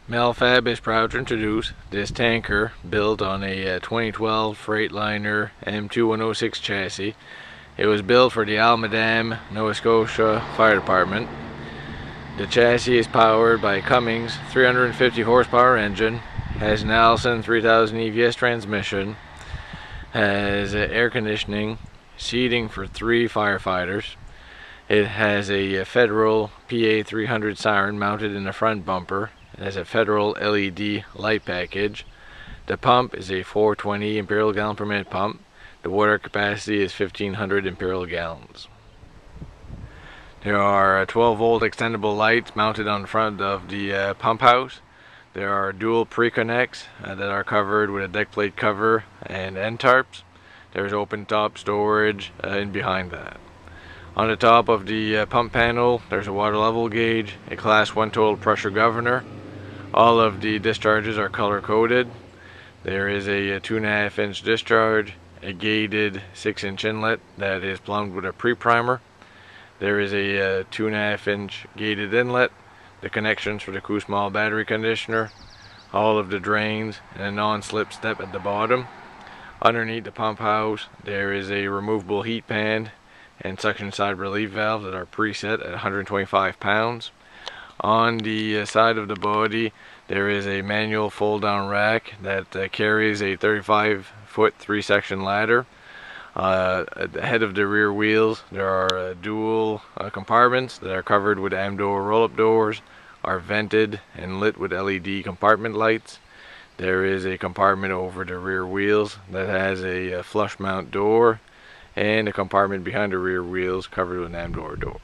Metalfab is proud to introduce this tanker built on a 2012 Freightliner M2106 chassis. It was built for the Almadam, Nova Scotia Fire Department. The chassis is powered by a Cummins 350 horsepower engine, has an Allison 3000 EVS transmission, has air conditioning, seating for 3 firefighters. It has a Federal PA 300 siren mounted in the front bumper. It has a Federal LED light package. The pump is a 420 imperial gallon per minute pump. The water capacity is 1500 imperial gallons. There are 12 volt extendable lights mounted on the front of the pump house. There are dual pre-connects that are covered with a deck plate cover and end tarps. There's open top storage in behind that. On the top of the pump panel, there's a water level gauge, a class 1 total pressure governor. All of the discharges are color coded. There is a 2.5 inch discharge, a gated 6-inch inlet that is plumbed with a pre-primer. There is a 2.5 inch gated inlet, the connections for the Small battery conditioner, all of the drains, and a non-slip step at the bottom. Underneath the pump house, there is a removable heat pan and suction side relief valve that are preset at 125 pounds. On the side of the body, there is a manual fold down rack that carries a 35-foot 3-section ladder. At the head of the rear wheels, there are dual compartments that are covered with Amdor roll-up doors, are vented and lit with LED compartment lights. There is a compartment over the rear wheels that has a flush mount door, and a compartment behind the rear wheels covered with an Amdor door.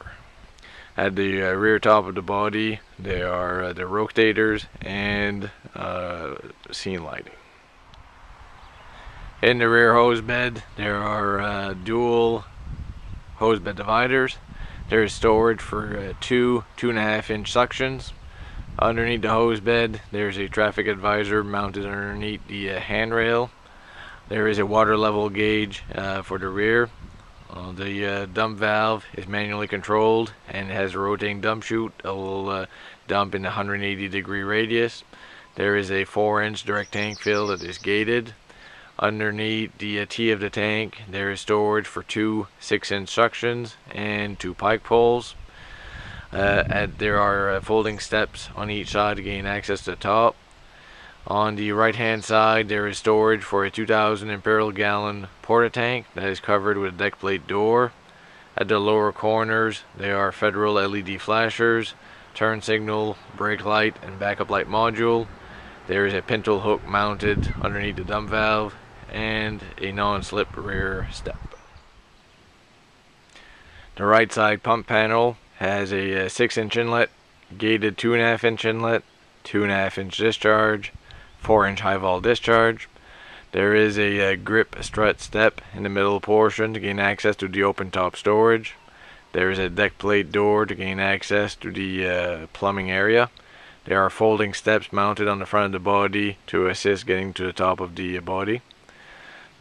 At the rear top of the body, there are the rotators and scene lighting. In the rear hose bed, there are dual hose bed dividers. There is storage for 2.5 inch suctions. Underneath the hose bed, there's a traffic advisor mounted underneath the handrail. There is a water level gauge for the rear. The dump valve is manually controlled and has a rotating dump chute that will dump in a 180-degree radius. There is a 4-inch direct tank fill that is gated. Underneath the T of the tank, there is storage for 2 6-inch suctions and 2 pike poles. There are folding steps on each side to gain access to the top. On the right hand side, there is storage for a 2000 imperial gallon porta tank that is covered with a deck plate door. At the lower corners, there are Federal LED flashers, turn signal, brake light, and backup light module. There is a pintle hook mounted underneath the dump valve and a non-slip rear step. The right side pump panel has a 6-inch inlet, gated 2.5 inch inlet, 2.5 inch discharge, 4-inch high vol discharge. There is a grip strut step in the middle portion to gain access to the open top storage. There is a deck plate door to gain access to the plumbing area. There are folding steps mounted on the front of the body to assist getting to the top of the body.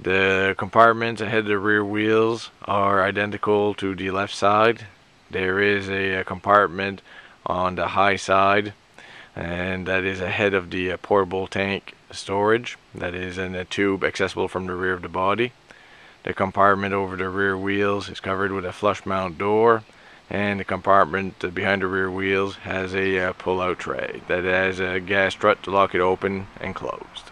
The compartments ahead of the rear wheels are identical to the left side. There is a compartment on the high side, and that is ahead of the portable tank storage that is in a tube accessible from the rear of the body. The compartment over the rear wheels is covered with a flush mount door, and the compartment behind the rear wheels has a pull out tray that has a gas strut to lock it open and closed.